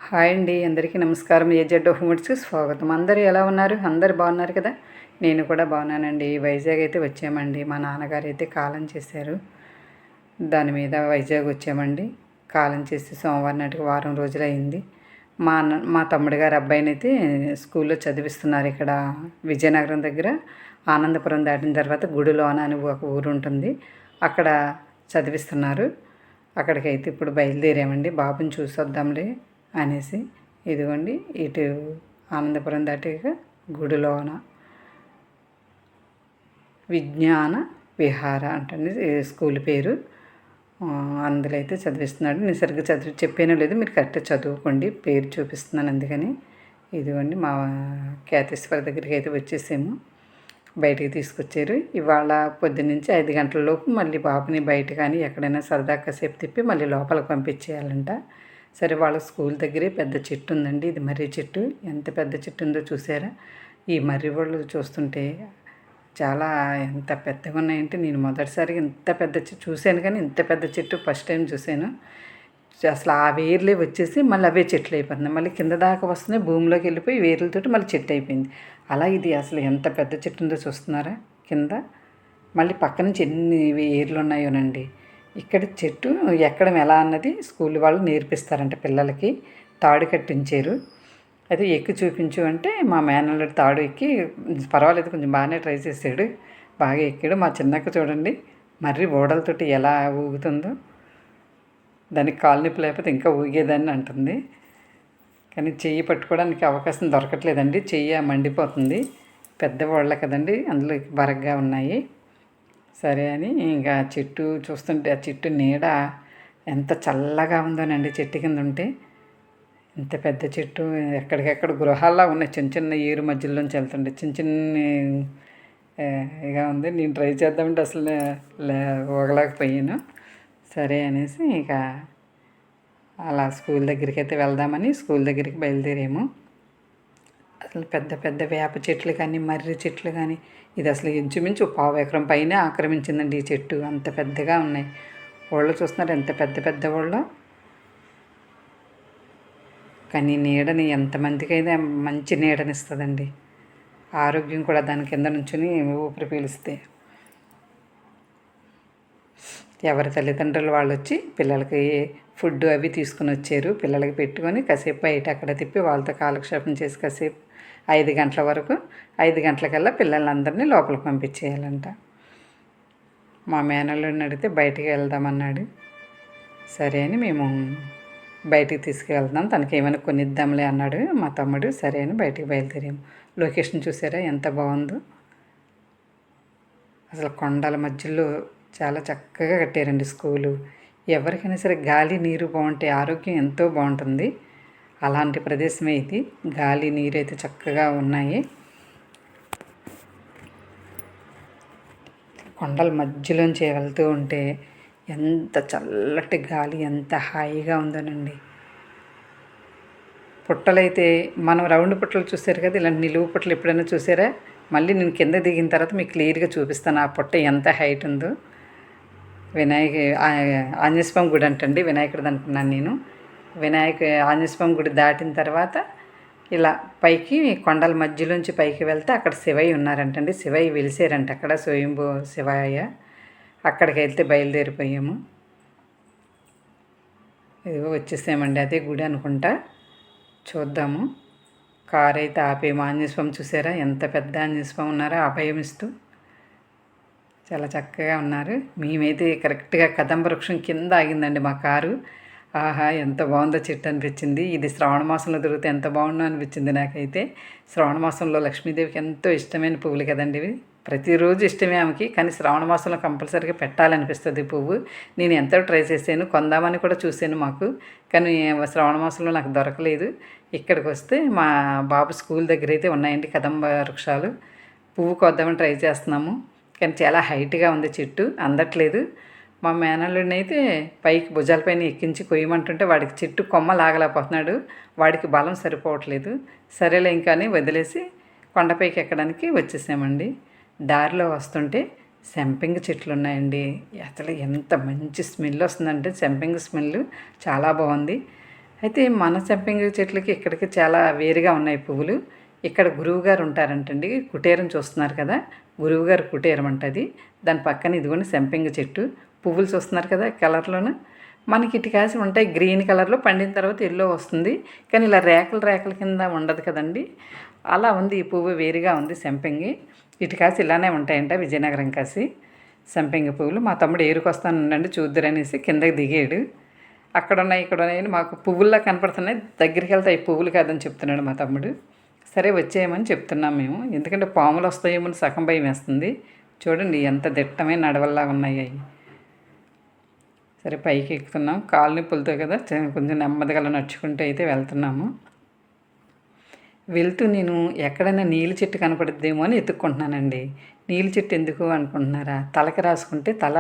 Hi అండి, అందరికీ నమస్కారం. ఏజెడ్ హోమ్స్కి స్వాగతం. అందరూ ఎలా ఉన్నారు? అందరు బాగున్నారు కదా? నేను కూడా బాగున్నానండి. వైజాగ్ అయితే వచ్చామండి. మా నాన్నగారు అయితే కాలం చేశారు. దాని మీద వైజాగ్ వచ్చామండి. కాలం చేసి సోమవారం నాటికి వారం రోజులు అయింది. మా తమ్ముడు గారు అబ్బాయిని అయితే స్కూల్లో చదివిస్తున్నారు. ఇక్కడ విజయనగరం దగ్గర ఆనందపురం దాటిన తర్వాత గుడిలోన అని ఒక ఊరు ఉంటుంది, అక్కడ చదివిస్తున్నారు. అక్కడికైతే ఇప్పుడు బయలుదేరామండి. బాబుని చూసొద్దాంలే అనేసి. ఇదిగోండి, ఇటు ఆనందపురం దాటిగా గుడిలోన విజ్ఞాన విహార అంటండి స్కూల్ పేరు. అందులో అయితే చదివిస్తున్నాడు. నేను సరిగ్గా చెప్పానో లేదు, మీరు కరెక్ట్గా చదువుకోండి, పేరు చూపిస్తున్నాను అందుకని. ఇదిగోండి, మా ఖ్యాతేశ్వర దగ్గరికి అయితే వచ్చేసాము. బయటికి తీసుకొచ్చారు. ఇవాళ పొద్దున్నుంచి 5 గంటల లోపు మళ్ళీ బాబుని బయట కానీ ఎక్కడైనా సరదా కాసేపు తిప్పి మళ్ళీ లోపలికి పంపించేయాలంట. సరే, వాళ్ళ స్కూల్ దగ్గరే పెద్ద చెట్టు ఉందండి. ఇది మర్రి చెట్టు. ఎంత పెద్ద చెట్టు ఉందో చూసారా? ఈ మర్రి వాళ్ళు చూస్తుంటే చాలా ఎంత పెద్దగా ఉన్నాయంటే, నేను మొదటిసారిగా ఇంత పెద్ద చెట్టు చూశాను, కానీ ఇంత పెద్ద చెట్టు ఫస్ట్ టైం చూశాను. అసలు ఆ వేర్లే వచ్చేసి మళ్ళీ అవే చెట్లు అయిపోతున్నాయి. మళ్ళీ కింద దాకా వస్తున్నాయి, భూమిలోకి వెళ్ళిపోయి వేర్లతోటి మళ్ళీ చెట్టు అయిపోయింది. అలా ఇది అసలు ఎంత పెద్ద చెట్టు ఉందో చూస్తున్నారా కింద? మళ్ళీ పక్క నుంచి ఎన్ని వేర్లు ఉన్నాయోనండి. ఇక్కడ చెట్టు ఎక్కడం ఎలా అన్నది స్కూల్ వాళ్ళు నేర్పిస్తారంట పిల్లలకి. తాడు కట్టించారు. అయితే ఎక్కి చూపించు అంటే మా మేనల్లుడు తాడు ఎక్కి పర్వాలేదు, కొంచెం బాగానే ట్రై చేశాడు, బాగా ఎక్కాడు. మా చిన్నక్క చూడండి, మర్రి ఓడలతోటి ఎలా ఊగుతుందో. దానికి కాలు నొప్పి లేకపోతే ఇంకా ఊగేదాన్ని అంటుంది, కానీ చెయ్యి పట్టుకోవడానికి అవకాశం దొరకట్లేదండి. చెయ్యి మండిపోతుంది. పెద్ద ఓడల కదండి, అందులో బరగ్గా ఉన్నాయి. సరే అని ఇంకా చెట్టు చూస్తుంటే ఆ చెట్టు నీడ ఎంత చల్లగా ఉందోనండి. చెట్టు కింద ఉంటే ఇంత పెద్ద చెట్టు, ఎక్కడికెక్కడ గృహాల్లో ఉన్నాయి. చిన్న చిన్న ఏరు మధ్యలోంచి వెళ్తుండే చిన్న చిన్న ఇగా ఉంది. నేను ట్రై చేద్దామంటే అసలు ఊగలేకపోయాను. సరే అనేసి ఇక అలా స్కూల్ దగ్గరికి అయితే వెళ్దామని స్కూల్ దగ్గరికి బయలుదేరాము. అసలు పెద్ద పెద్ద వేప చెట్లు కానీ మర్రి చెట్లు కానీ, ఇది అసలు ఇంచుమించు 1/4 ఎకరం పైన ఆక్రమించిందండి ఈ చెట్టు. అంత పెద్దగా ఉన్నాయి. వాళ్ళు చూస్తున్నారు ఎంత పెద్ద పెద్ద వాళ్ళు. కానీ నీడని ఎంతమందికైనా మంచి నీడనిస్తుందండి. ఆరోగ్యం కూడా దాని కింద నుంచుని ఊపిరి పీలిస్తే. ఎవరి తల్లిదండ్రులు వాళ్ళు వచ్చి పిల్లలకి ఫుడ్ అవి తీసుకుని వచ్చారు. పిల్లలకి పెట్టుకొని కాసేపు బయట అక్కడ తిప్పి వాళ్ళతో కాలక్షేపం చేసి కాసేపు 5 గంటల వరకు, 5 గంటలకల్లా పిల్లలందరినీ లోపలికి పంపించేయాలంట. మా మేనల్లుడిని అడిగితే బయటికి వెళ్దామన్నాడు. సరే అని మేము బయటికి తీసుకువెళ్దాం, తనకి ఏమైనా కొనిద్దాంలే అన్నాడు మా తమ్ముడు. సరే అని బయటికి బయలుదేరాము. లొకేషన్ చూసారా ఎంత బాగుందో? అసలు కొండల మధ్యలో చాలా చక్కగా కట్టారండి స్కూలు. ఎవరికైనా సరే గాలి నీరు బాగుంటే ఆరోగ్యం ఎంతో బాగుంటుంది. అలాంటి ప్రదేశమే ఇది. గాలి నీరు అయితే చక్కగా ఉన్నాయి. కొండల మధ్యలోంచి వెళ్తూ ఉంటే ఎంత చల్లటి గాలి, ఎంత హాయిగా ఉందోనండి. పుట్టలైతే మనం రౌండ్ పుట్టలు చూసారు కదా, ఇలాంటి నిలువు పుట్టలు ఎప్పుడైనా చూసారా? మళ్ళీ నేను కింద దిగిన తర్వాత మీకు క్లియర్గా చూపిస్తాను ఆ పుట్ట ఎంత హైట్ ఉందో. ఆంజనేయ స్వామి గుడి అంటండి, వినాయకుడిది అనుకున్నాను నేను. ఆంజనేయ స్వామి గుడి దాటిన తర్వాత ఇలా పైకి కొండల మధ్యలోంచి పైకి వెళ్తే అక్కడ శివయ్య ఉన్నారంటండి. శివయ్య వెలిసారంట అక్కడ, స్వయంభూ శివయ్య. అక్కడికి వెళ్తే బయలుదేరిపోయాము. ఇదిగో వచ్చేసామండి, అదే గుడి అనుకుంటా. చూద్దాము. కారు అయితే ఆపేము. ఆంజనేయ స్వామి చూసారా ఎంత పెద్ద ఆంజనేయ స్వామి ఉన్నారో, అభయం ఇస్తూ చాలా చక్కగా ఉన్నారు. మేమైతే కరెక్ట్గా కదంబ వృక్షం కింద ఆగిందండి మా కారు. ఆహా, ఎంత బాగుందో చెట్టు అనిపించింది. ఇది శ్రావణ మాసంలో దొరికితే ఎంత బాగుందో అనిపించింది నాకైతే. శ్రావణ మాసంలో లక్ష్మీదేవికి ఎంతో ఇష్టమైన పువ్వులు కదండి ఇవి. ప్రతిరోజు ఇష్టమే ఆమెకి, కానీ శ్రావణ మాసంలో కంపల్సరీగా పెట్టాలనిపిస్తుంది పువ్వు. నేను ఎంతో ట్రై చేశాను, కొందామని కూడా చూశాను మాకు, కానీ శ్రావణ మాసంలో నాకు దొరకలేదు. ఇక్కడికి వస్తే మా బాబు స్కూల్ దగ్గర అయితే ఉన్నాయండి కదంబ వృక్షాలు. పువ్వు కొద్దామని ట్రై చేస్తున్నాము, కానీ చాలా హైట్గా ఉంది చెట్టు, అందట్లేదు. మా మేనల్లుడిని అయితే పైకి భుజాలపైన ఎక్కించి కొయ్యమంటుంటే వాడికి చెట్టు కొమ్మ లాగలేకపోతున్నాడు, వాడికి బలం సరిపోవట్లేదు. సరేలే ఇంకాని వదిలేసి కొండపైకి ఎక్కడానికి వచ్చేసామండి. దారిలో వస్తుంటే సంపెంగ చెట్లు ఉన్నాయండి. అసలు ఎంత మంచి స్మెల్ వస్తుందంటే, సంపెంగ స్మెల్ చాలా బాగుంది. అయితే మన సంపెంగ చెట్లకి ఇక్కడికి చాలా వేరుగా ఉన్నాయి పువ్వులు. ఇక్కడ గురువుగారు ఉంటారంటండి, కుటీరం చూస్తున్నారు కదా, గురువుగారు కుటీరం అంటది. దాని పక్కన ఇదిగోండి సంపెంగ చెట్టు, పువ్వులు చూస్తున్నారు కదా కలర్లోను. మనకి ఇటు కాసి ఉంటాయి గ్రీన్ కలర్లో, పండిన తర్వాత ఎల్లో వస్తుంది, కానీ ఇలా రేకల రేకల కింద ఉండదు కదండి, అలా ఉంది. ఈ పువ్వు వేరుగా ఉంది సంపెంగి. ఇటు కాసి ఇలానే ఉంటాయంట విజయనగరం కాసి సంపెంగ పువ్వులు. మా తమ్ముడు ఏరుకొస్తానండి చూద్దురనేసి కిందకి దిగాడు. అక్కడ ఉన్నాయి ఇక్కడ ఉన్నాయని మాకు పువ్వుల్లా కనపడుతున్నాయి, దగ్గరికి వెళ్తే ఈ పువ్వులు కాదని చెప్తున్నాడు మా తమ్ముడు. సరే వచ్చేయమని చెప్తున్నాం మేము, ఎందుకంటే పాములు వస్తాయేమో సగం భయం వేస్తుంది. చూడండి ఎంత దిట్టమైన నడవల్లా ఉన్నాయి అవి. సరే పైకి ఎక్కుతున్నాం, కాలు నొప్పులతో కదా కొంచెం నెమ్మదిగా నడుచుకుంటూ అయితే వెళ్తున్నాము. వెళ్తూ నేను ఎక్కడైనా నీళ్ళ చెట్టు కనపడుద్దేమో అని ఎత్తుక్కుంటున్నానండి. నీళ్ళ చెట్టు ఎందుకు అనుకుంటున్నారా, తలకి రాసుకుంటే తల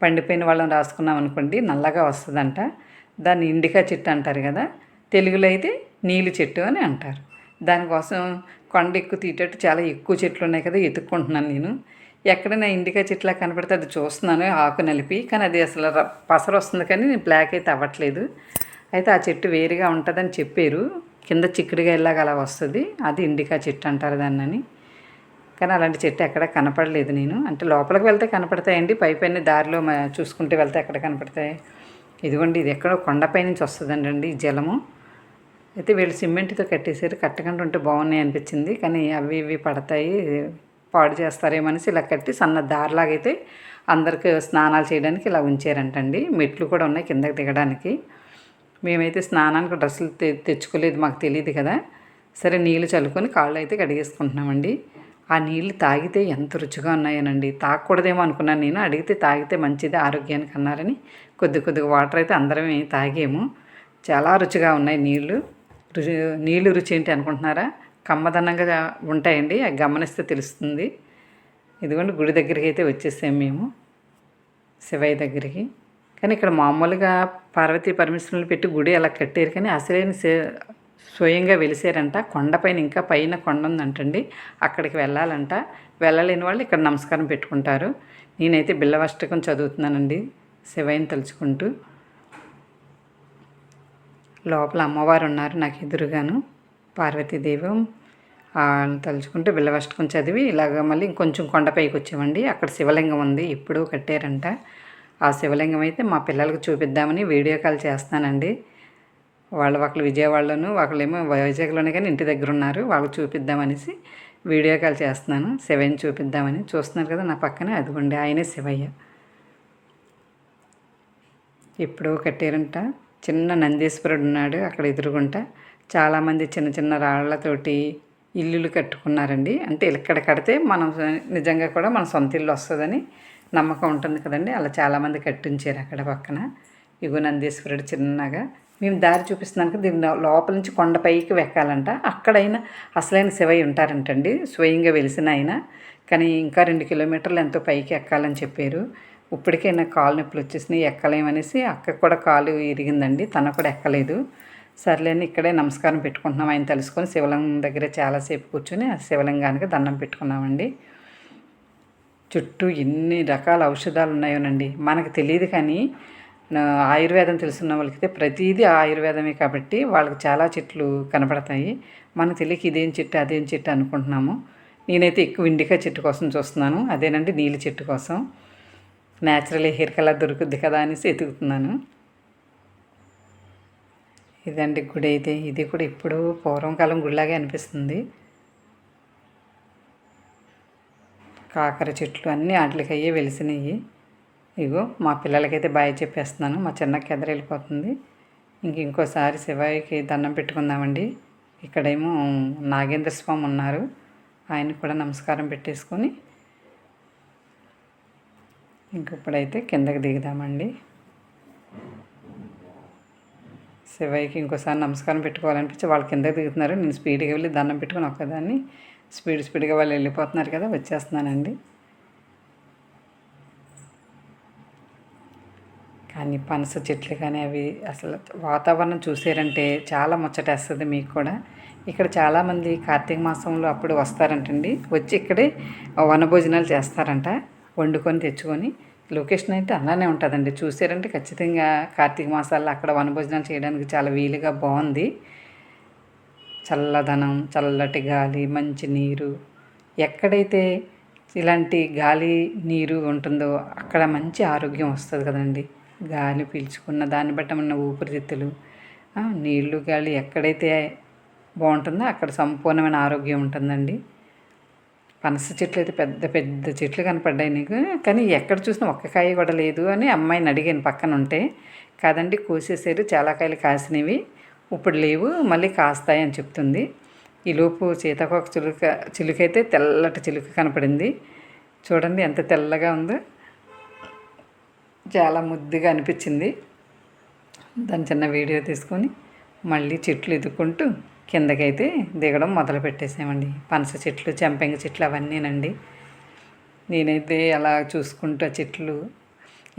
పండిపోయిన వాళ్ళని రాసుకున్నాం అనుకోండి నల్లగా వస్తుందంట. దాన్ని ఇండికా చెట్టు అంటారు కదా, తెలుగులో అయితే నీళ్ళు చెట్టు అని అంటారు. దానికోసం కొండ ఎక్కువ తీటట్టు చాలా ఎక్కువ చెట్లు ఉన్నాయి కదా, ఎత్తుక్కుంటున్నాను నేను. ఎక్కడైనా ఇండికా చెట్లా కనపడితే అది చూస్తున్నాను, ఆకు నలిపి, కానీ అది అసలు పసరు వస్తుంది కానీ బ్లాక్ అయితే అవ్వట్లేదు. అయితే ఆ చెట్టు వేరుగా ఉంటుందని చెప్పారు, కింద చిక్కుడుగా ఇలాగ అలా వస్తుంది, అది ఇండికా చెట్టు అంటారు దాన్ని. కానీ అలాంటి చెట్టు ఎక్కడ కనపడలేదు నేను. అంటే లోపలికి వెళ్తే కనపడతాయండి, పైపైన దారిలో చూసుకుంటూ వెళ్తే ఎక్కడ కనపడతాయి. ఇదిగోండి ఇది ఎక్కడో కొండపై నుంచి వస్తుందండి ఈ జలము. అయితే వీళ్ళు సిమెంట్తో కట్టేసారు, కట్టకుండా ఉంటే బాగున్నాయి అనిపించింది, కానీ అవి ఇవి పడతాయి పాడు చేస్తారేమనేసి ఇలా కట్టి సన్న దారిలాగైతే అందరికి స్నానాలు చేయడానికి ఇలా ఉంచారంటండి. మెట్లు కూడా ఉన్నాయి కిందకి దిగడానికి. మేమైతే స్నానానికి డ్రెస్సులు తెచ్చుకోలేదు, మాకు తెలియదు కదా. సరే నీళ్ళు చల్లుకొని కాళ్ళు అయితే కడిగేసుకుంటున్నామండి. ఆ నీళ్ళు తాగితే ఎంత రుచిగా ఉన్నాయోనండి. తాగకూడదేమో అనుకున్నాను నేను, అడిగితే తాగితే మంచిది ఆరోగ్యానికి అన్నారని కొద్దిగా వాటర్ అయితే అందరం తాగాము. చాలా రుచిగా ఉన్నాయి నీళ్ళు. నీళ్ళు రుచి ఏంటి అనుకుంటున్నారా, కమ్మదనంగా ఉంటాయండి, అది గమనిస్తే తెలుస్తుంది. ఇదిగోండి గుడి దగ్గరికి అయితే వచ్చేసాము మేము, శివయ్య దగ్గరికి. కానీ ఇక్కడ మామూలుగా పార్వతీ పరమేశ్వరులు పెట్టి గుడి అలా కట్టారు, కానీ అసలైన స్వయంగా వెలిసారంట. కొండపైన ఇంకా పైన కొండ ఉందంటండి, అక్కడికి వెళ్ళాలంట. వెళ్ళలేని వాళ్ళు ఇక్కడ నమస్కారం పెట్టుకుంటారు. నేనైతే బిల్లవష్టకం చదువుతున్నానండి శివయ్యని తలుచుకుంటూ. లోపల అమ్మవారు ఉన్నారు నాకు ఎదురుగాను, పార్వతీదేవి. తలుచుకుంటూ బిల్లవష్టకం చదివి ఇలాగ మళ్ళీ ఇంకొంచెం కొండపైకి వచ్చామండి. అక్కడ శివలింగం ఉంది, ఎప్పుడూ కట్టారంట. ఆ శివలింగం అయితే మా పిల్లలకు చూపిద్దామని వీడియో కాల్ చేస్తానండి. వాళ్ళు ఒకళ్ళు విజయవాడలోను, ఒకళ్ళేమో వైజాగ్లోనే, కానీ ఇంటి దగ్గర ఉన్నారు, వాళ్ళకి చూపిద్దామనేసి వీడియో కాల్ చేస్తున్నాను. శివయ్యని చూపిద్దామని. చూస్తున్నారు కదా నా పక్కనే, అదిగోండి ఆయనే శివయ్య. ఎప్పుడో కట్టారంట. చిన్న నందీశ్వరుడు ఉన్నాడు అక్కడ ఎదురుగుంట. చాలామంది చిన్న చిన్న రాళ్లతోటి ఇల్లులు కట్టుకున్నారండి. అంటే ఇక్కడ కడితే మనం నిజంగా కూడా మన సొంత ఇల్లు వస్తుందని నమ్మకం ఉంటుంది కదండి, అలా చాలామంది కట్టించారు అక్కడ పక్కన. ఇగో నందీశ్వరుడు చిన్నగా. మేము దారి చూపిస్తున్నాను కదా, దీని లోపల నుంచి కొండపైకి వెక్కాలంట. అక్కడైనా అసలైన శివయ్య ఉంటారంటండి, స్వయంగా వెలిసిన ఆయన. కానీ ఇంకా 2 కిలోమీటర్లు ఎంతో పైకి ఎక్కాలని చెప్పారు. ఇప్పటికే నాకు కాలు నొప్పులు వచ్చేసినాయి, ఎక్కలేమనేసి అక్కకు కూడా కాలు ఇరిగిందండి, తన కూడా ఎక్కలేదు. సర్లేని ఇక్కడే నమస్కారం పెట్టుకుంటున్నాం ఆయన తెలుసుకొని. శివలింగం దగ్గర చాలాసేపు కూర్చొని ఆ శివలింగానికి దండం పెట్టుకున్నామండి. చుట్టూ ఎన్ని రకాల ఔషధాలు ఉన్నాయోనండి, మనకు తెలియదు. కానీ ఆయుర్వేదం తెలుసున్న వాళ్ళకైతే ప్రతిదీ ఆయుర్వేదమే కాబట్టి వాళ్ళకి చాలా చెట్లు కనపడతాయి. మనకు తెలియక ఇదేం చెట్టు అదేం చెట్టు అనుకుంటున్నాము. నేనైతే ఎక్కువ ఇండికా చెట్టు కోసం చూస్తున్నాను, అదేనండి నీళ్ళ చెట్టు కోసం. న్యాచురల్ హెయిర్ కలర్ దొరుకుద్ది కదా అనేసి ఎతుకుతున్నాను. ఇదండి గుడి అయితే. ఇది కూడా ఇప్పుడు పూర్వకాలం గుడిలాగే అనిపిస్తుంది. కాకర చెట్లు అన్నీ వాటికి అయ్యే వెలిసినాయి. ఇగో మా పిల్లలకైతే బాయ్ చెప్పేస్తున్నాను, మా చిన్నకి ఎదురు వెళ్ళిపోతుంది. ఇంకోసారి శివయ్యకి దండం పెట్టుకుందామండి. ఇక్కడేమో నాగేంద్ర స్వామి ఉన్నారు, ఆయనకు కూడా నమస్కారం పెట్టేసుకొని ఇప్పుడైతే కిందకి దిగుదామండి. శివయ్యకి ఇంకోసారి నమస్కారం పెట్టుకోవాలనిపించి వాళ్ళు కిందకి దిగుతున్నారు. నేను స్పీడ్గా వెళ్ళి దండం పెట్టుకుని ఒక్కదాన్ని స్పీడ్గా వాళ్ళు వెళ్ళిపోతున్నారు కదా, వచ్చేస్తున్నానండి. కానీ పనస చెట్లు కానీ అవి అసలు వాతావరణం చూసారంటే చాలా ముచ్చటేస్తుంది మీకు కూడా. ఇక్కడ చాలామంది కార్తీక మాసంలో అప్పుడు వస్తారంటండి, వచ్చి ఇక్కడే వనభోజనాలు చేస్తారంట, వండుకొని తెచ్చుకొని. లొకేషన్ అయితే అలానే ఉంటుందండి. చూసారంటే ఖచ్చితంగా కార్తీక మాసాల్లో అక్కడ వనభోజనాలు చేయడానికి చాలా వీలుగా బాగుంది. చల్లదనం, చల్లటి గాలి, మంచి నీరు. ఎక్కడైతే ఇలాంటి గాలి నీరు ఉంటుందో అక్కడ మంచి ఆరోగ్యం వస్తుంది కదండి. గాలి పీల్చుకున్న దాన్ని బట్టి ఉన్న ఊపిరితిత్తులు, నీళ్ళు గాలి ఎక్కడైతే బాగుంటుందో అక్కడ సంపూర్ణమైన ఆరోగ్యం ఉంటుందండి. పనస చెట్లు అయితే పెద్ద పెద్ద చెట్లు కనపడ్డాయి నీకు, కానీ ఎక్కడ చూసినా ఒక్క కాయ కూడా లేదు అని అమ్మాయిని అడిగాను పక్కన ఉంటే. కాదండి కోసేసారు, చాలా కాయలు కాసినవి, ఇప్పుడు లేవు, మళ్ళీ కాస్తాయి అని చెప్తుంది. ఈలోపు సీతాకోక చిలుకైతే తెల్లటి చిలుక కనపడింది. చూడండి ఎంత తెల్లగా ఉందో, చాలా ముద్దుగా అనిపించింది. దాని చిన్న వీడియో తీసుకొని మళ్ళీ చెట్లు ఎదుక్కుంటూ కిందకైతే దిగడం మొదలు పెట్టేసామండి. పనస చెట్లు, చెంపంగి చెట్లు అవన్నీనండి. నేనైతే అలా చూసుకుంటూ ఆ చెట్లు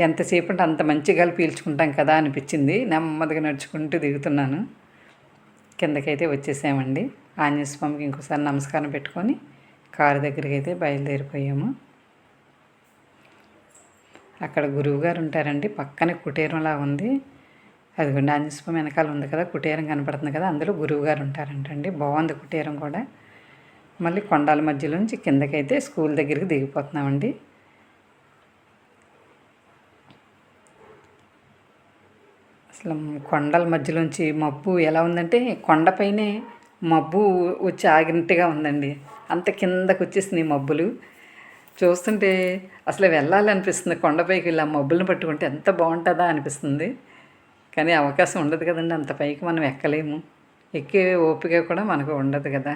ఎంతసేపు అంటే అంత మంచి గాలి పీల్చుకుంటాం కదా అనిపించింది. నెమ్మదిగా నడుచుకుంటూ దిగుతున్నాను. కిందకైతే వచ్చేసామండి. ఆంజనేయ స్వామికి ఇంకోసారి నమస్కారం పెట్టుకొని కారు దగ్గరికి అయితే బయలుదేరిపోయాము. అక్కడ గురువుగారు ఉంటారండి. పక్కనే కుటీరంలా ఉంది. అదిగోండి ఆంజనేయ స్వామి వెనకాల ఉంది కదా, కుటీరం కనపడుతుంది కదా, అందులో గురువుగారు ఉంటారంటండి. బాగుంది కుటీరం కూడా. మళ్ళీ కొండల మధ్యలోంచి కిందకైతే స్కూల్ దగ్గరికి దిగిపోతున్నామండి. అసలు కొండల మధ్యలోంచి మబ్బు ఎలా ఉందంటే కొండపైనే మబ్బు వచ్చి ఆగినట్టుగా ఉందండి. అంత కిందకు వచ్చేసినాయి మబ్బులు. చూస్తుంటే అసలు వెళ్ళాలనిపిస్తుంది. కొండపైకి ఇలా మబ్బులను పట్టుకుంటే ఎంత బాగుంటుందా అనిపిస్తుంది. కానీ అవకాశం ఉండదు కదండి, అంత పైకి మనం ఎక్కలేము. ఎక్కే ఓపిక కూడా మనకు ఉండదు కదా.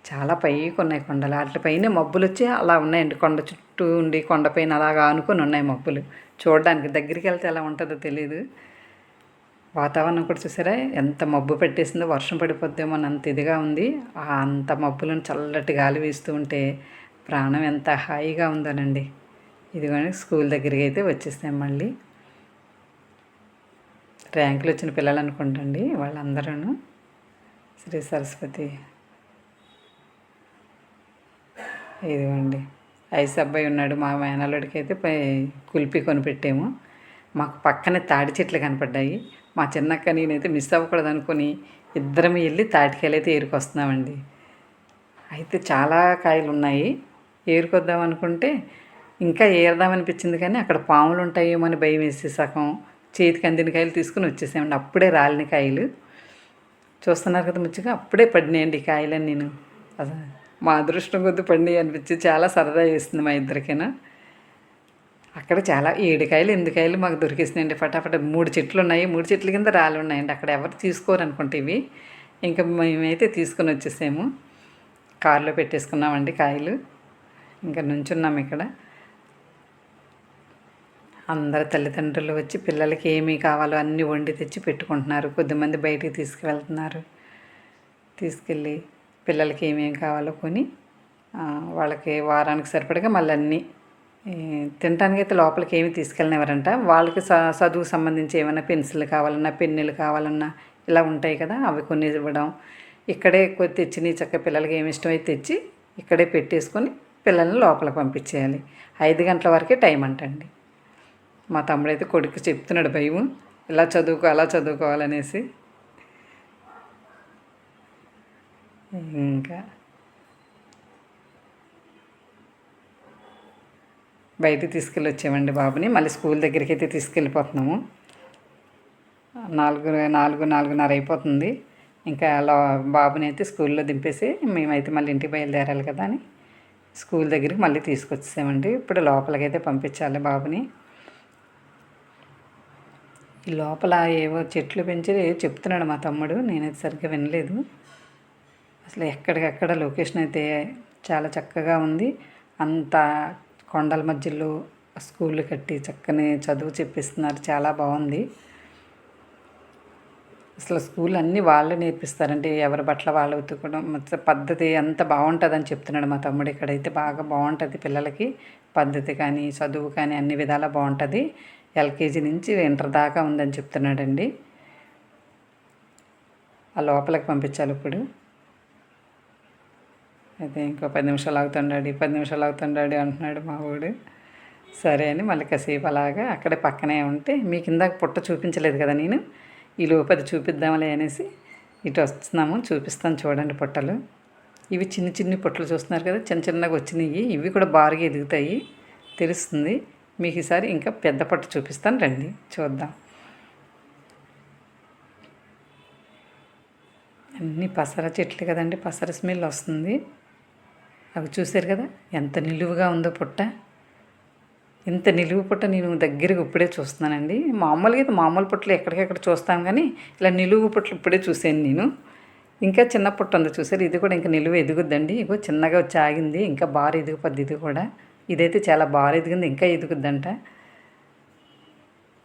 చాలా పైకి ఉన్నాయి కొండలు. వాటిపైన మబ్బులు వచ్చి అలా ఉన్నాయండి. కొండ చుట్టూ ఉండి కొండపైన అలాగా ఆనుకొని ఉన్నాయి మబ్బులు. చూడడానికి దగ్గరికి వెళ్తే ఎలా ఉంటుందో తెలియదు. వాతావరణం కూడా చూసారా ఎంత మబ్బు పెట్టేసిందో, వర్షం పడిపోద్దేమో అంత ఇదిగా ఉంది. అంత మబ్బులను చల్లటి గాలి వీస్తూ ఉంటే ప్రాణం ఎంత హాయిగా ఉందోనండి. ఇదిగోని స్కూల్ దగ్గరికి అయితే వచ్చేస్తాం. మళ్ళీ ర్యాంకులు వచ్చిన పిల్లలు అనుకుంటండి వాళ్ళందరూ. శ్రీ సరస్వతి ఇదిగోండి ఐస్ అబ్బాయి ఉన్నాడు. మా మేనల్లుడికి అయితే కుల్పి కొనిపెట్టాము. మాకు పక్కనే తాడి చెట్లు కనపడ్డాయి. మా చిన్నక్క నేనైతే మిస్ అవ్వకూడదు అనుకుని ఇద్దరం వెళ్ళి తాటికాయలు అయితే ఏరుకొస్తున్నామండి. అయితే చాలా కాయలు ఉన్నాయి. ఏరుకొద్దాం అనుకుంటే ఇంకా ఏరదామనిపించింది, కానీ అక్కడ పాములు ఉంటాయేమో అని భయం వేసి సగం చేతికి అందిన కాయలు తీసుకుని వచ్చేసామండి. అప్పుడే రాలిన కాయలు చూస్తున్నారు కదా ముచ్చగా, అప్పుడే పడినాయండి ఈ కాయలని. నేను అసలు మా అదృష్టం కొద్ది పడినాయి అనిపించి చాలా సరదా చేస్తుంది మా ఇద్దరికైనా. అక్కడ చాలా 7 కాయలు 8 కాయలు మాకు దొరికేసినాయండి. ఫటాఫట 3 చెట్లు ఉన్నాయి. 3 చెట్ల కింద రాళ్ళు ఉన్నాయండి. అక్కడ ఎవరు తీసుకోరు అనుకుంటే ఇవి. ఇంకా మేమైతే తీసుకుని వచ్చేసాము. కారులో పెట్టేసుకున్నామండి కాయలు. ఇంకా నుంచున్నాము ఇక్కడ. అందరు తల్లిదండ్రులు వచ్చి పిల్లలకి ఏమీ కావాలో అన్నీ వండి తెచ్చి పెట్టుకుంటున్నారు. కొద్దిమంది బయటికి తీసుకువెళ్తున్నారు. తీసుకెళ్ళి పిల్లలకి ఏమేమి కావాలో కొని వాళ్ళకి వారానికి సరిపడగా మళ్ళీ అన్నీ తినడానికి అయితే లోపలికి ఏమి తీసుకెళ్ళనివ్వరంట. వాళ్ళకి చదువుకు సంబంధించి ఏమైనా పెన్సిల్ కావాలన్నా, పెన్నులు కావాలన్నా ఇలా ఉంటాయి కదా, అవి కొన్ని ఇవ్వడం. ఇక్కడే కొద్ది తెచ్చి చక్క పిల్లలకి ఏమి ఇష్టమైతే తెచ్చి ఇక్కడే పెట్టేసుకొని పిల్లల్ని లోపలికి పంపించేయాలి. 5 గంటల వరకే టైం అంటండి. మా తమ్ముడైతే కొడుకు చెప్తున్నాడు భయం, ఇలా చదువుకో అలా చదువుకోవాలనేసి. ఇంకా బయటికి తీసుకెళ్ళి వచ్చామండి బాబుని. మళ్ళీ స్కూల్ దగ్గరికి అయితే తీసుకెళ్ళిపోతున్నాము. 4:30 అయిపోతుంది. ఇంకా బాబుని అయితే స్కూల్లో దింపేసి మేమైతే మళ్ళీ ఇంటికి బయలుదేరాలి కదా అని స్కూల్ దగ్గరికి మళ్ళీ తీసుకొచ్చేసామండి. ఇప్పుడు లోపలికైతే పంపించాలి బాబుని. ఈ లోపల ఏవో చెట్లు పెంచి చెప్తున్నాడు మా తమ్ముడు, నేనైతే సరిగ్గా వినలేదు. అసలు ఎక్కడికక్కడ లొకేషన్ అయితే చాలా చక్కగా ఉంది. అంత కొండల మధ్యలో స్కూళ్ళు కట్టి చక్కని చదువు చెప్పిస్తున్నారు. చాలా బాగుంది. అసలు స్కూల్ అన్నీ వాళ్ళే నేర్పిస్తారంటే ఎవరి బట్టల వాళ్ళు ఉతుకోవడం పద్ధతి అంత బాగుంటుందని చెప్తున్నాడు మా తమ్ముడు. ఇక్కడైతే బాగా బాగుంటుంది పిల్లలకి పద్ధతి కానీ చదువు కానీ అన్ని విధాలా బాగుంటుంది. ఎల్కేజీ నుంచి ఇంటర్ దాకా ఉందని చెప్తున్నాడండి. ఆ లోపలికి పంపించాలి ఇప్పుడు. అయితే ఇంకో 10 నిమిషాలు ఆగుతుండాడు, 10 నిమిషాలు ఆగుతుండాడు అంటున్నాడు మా వాడు. సరే అని మళ్ళీ కాసేపు అలాగా అక్కడే పక్కనే ఉంటే మీకు ఇందాక పుట్ట చూపించలేదు కదా నేను ఈ లోపు అది చూపిద్దాంలే అనేసి ఇటు వస్తున్నాము. చూపిస్తాను చూడండి పుట్టలు. ఇవి చిన్ని చిన్ని పుట్టలు చూస్తున్నారు కదా, చిన్న చిన్నగా వచ్చినాయి. ఇవి కూడా బారుగా ఎదుగుతాయి తెలుస్తుంది మీకు. ఈసారి ఇంకా పెద్ద పుట్ట చూపిస్తాను, రండి చూద్దాం. అన్నీ పసర చెట్లు కదండి, పసర స్మెల్ వస్తుంది. అవి చూసారు కదా ఎంత నిలువుగా ఉందో పుట్ట. ఇంత నిలువు పుట్ట నేను దగ్గరగా ఇప్పుడే చూస్తున్నానండి. మామూలుగా అయితే మామూలు పుట్టలు ఎక్కడికెక్కడ చూస్తాను, కానీ ఇలా నిలువు పుట్టలు ఇప్పుడే చూశాను నేను. ఇంకా చిన్న పుట్ట ఉంది చూసారు, ఇది కూడా ఇంకా నిలువు ఎదుగుద్దండి. ఇగో చిన్నగా వచ్చి ఆగింది, ఇంకా బాగా ఎదిగిపోద్ది ఇది కూడా. ఇదైతే చాలా బాగా ఎదిగింది, ఇంకా ఎదుగుద్దంట.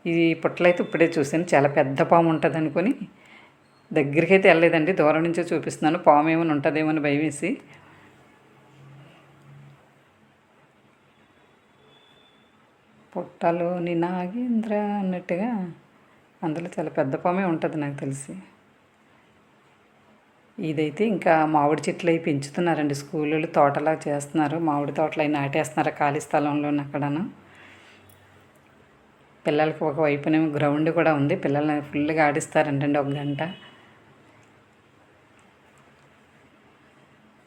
ఈ పుట్టలు అయితే ఇప్పుడే చూశాను. చాలా పెద్ద పాము ఉంటుంది అనుకొని దగ్గరికి అయితే వెళ్ళలేదండి, దూరం నుంచే చూపిస్తున్నాను. పాము ఏమైనా ఉంటుందేమో అని భయం వేసి. పుట్టలోని నాగేంద్ర అన్నట్టుగా అందులో చాలా పెద్ద పామే ఉంటుంది నాకు తెలిసి. ఇదైతే ఇంకా మామిడి చెట్లు అవి పెంచుతున్నారండి స్కూల్లో, తోటలా చేస్తున్నారు. మామిడి తోటలు అవి నాటేస్తున్నారు ఖాళీ స్థలంలో అక్కడను. పిల్లలకి ఒక వైపునేమో గ్రౌండ్ కూడా ఉంది, పిల్లల్ని ఫుల్గా ఆడిస్తారంటండి 1 గంట.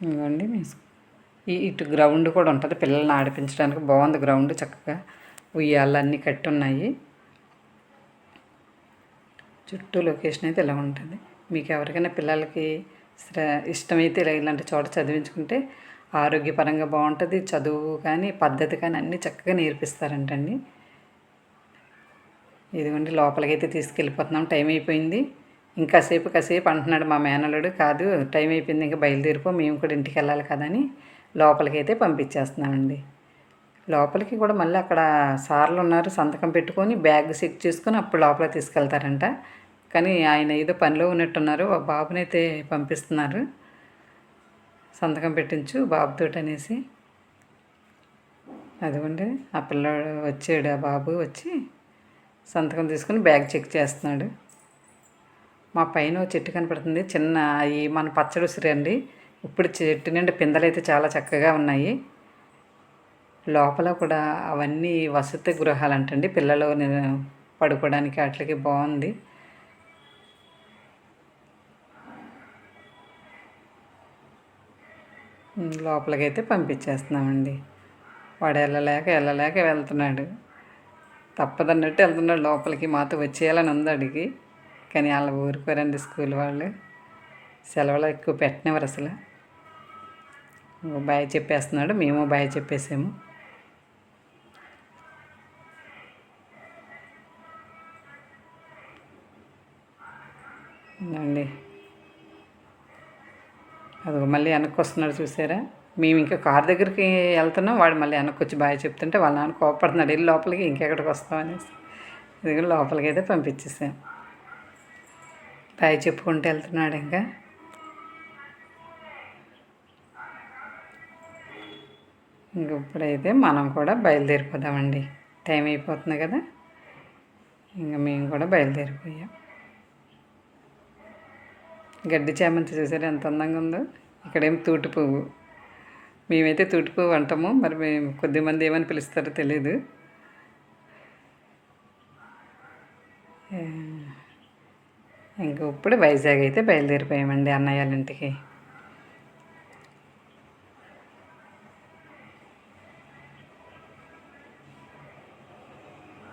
ఇవ్వండి ఇటు గ్రౌండ్ కూడా ఉంటుంది పిల్లల్ని ఆడిపించడానికి. బాగుంది గ్రౌండ్, చక్కగా ఉయ్యాలన్నీ కట్టి ఉన్నాయి. చుట్టూ లొకేషన్ అయితే ఇలా ఉంటుంది. మీకు ఎవరికైనా పిల్లలకి ఇష్టమైతే ఇలాంటి చోట చదివించుకుంటే ఆరోగ్యపరంగా బాగుంటుంది. చదువు కానీ పద్ధతి కానీ అన్నీ చక్కగా నేర్పిస్తారంటండి. ఇదిగోండి లోపలికైతే తీసుకెళ్ళిపోతున్నాం, టైం అయిపోయింది. కాసేపు అంటున్నాడు మా మేనల్లుడు. కాదు టైం అయిపోయింది, ఇంకా బయలుదేరిపో, మేము కూడా ఇంటికి వెళ్ళాలి కదా అని లోపలికైతే పంపించేస్తున్నామండి. లోపలికి కూడా మళ్ళీ అక్కడ సార్లు ఉన్నారు, సంతకం పెట్టుకొని బ్యాగ్ చెక్ చేసుకొని అప్పుడు లోపలికి తీసుకెళ్తారంట. కానీ ఆయన ఏదో పనిలో ఉన్నట్టున్నారు, బాబునైతే పంపిస్తున్నారు. సంతకం పెట్టించు బాబుతోటి అనేసి. అదిగోండి ఆ పిల్లాడు వచ్చాడు, ఆ బాబు వచ్చి సంతకం తీసుకుని బ్యాగ్ చెక్ చేస్తున్నాడు. మా పైన చెట్టు కనపడుతుంది చిన్న, అవి మన పచ్చడి ఉసిరి అండి. ఇప్పుడు చెట్టు నిండా పిందెలు అయితే చాలా చక్కగా ఉన్నాయి. లోపల కూడా అవన్నీ వసతి గృహాలు అంటండి, పిల్లలు పడుకోవడానికి వాటికి బాగుంది. లోపలికైతే పంపించేస్తున్నామండి. వాడు వెళ్ళలేక వెళ్తున్నాడు, తప్పదన్నట్టు వెళ్తున్నాడు లోపలికి. మాతో వచ్చేయాలని ఉంది అడిగి, కానీ వాళ్ళ ఊరుకోరండి స్కూల్ వాళ్ళు, సెలవులు ఎక్కువ పెట్టినవారు అసలు. బాయ్ చెప్పేస్తున్నాడు, మేము బాయ్ చెప్పేసాము. అండి అది మళ్ళీ వెనక్కి వస్తున్నాడు చూసారా. మేము ఇంకా కార్ దగ్గరికి వెళ్తున్నాం, వాడు మళ్ళీ వెనక్కి వచ్చి బాయ్ చెప్తుంటే వాళ్ళ నాన్న కోపడుతున్నాడు, వెళ్ళి లోపలికి ఇంకెక్కడికి వస్తామనేసి. ఇది లోపలికి అయితే పంపించేసాం. బాయ్ చెప్పుకుంటూ వెళ్తున్నాడు. ఇంకా ఇప్పుడైతే మనం కూడా బయలుదేరిపోదామండి, టైం అయిపోతుంది కదా. ఇంకా మేము కూడా బయలుదేరిపోయాం. గడ్డి చామంతి చూసారు ఎంత అందంగా ఉందో. ఇక్కడేం తూటి పువ్వు, మేమైతే తూటి పువ్వు అంటాము, మరి మేము కొద్దిమంది ఏమని పిలుస్తారో తెలీదు. ఇంక ఇప్పుడు వైజాగ్ అయితే బయలుదేరిపోయామండి అన్నయ్య వాళ్ళ ఇంటికి.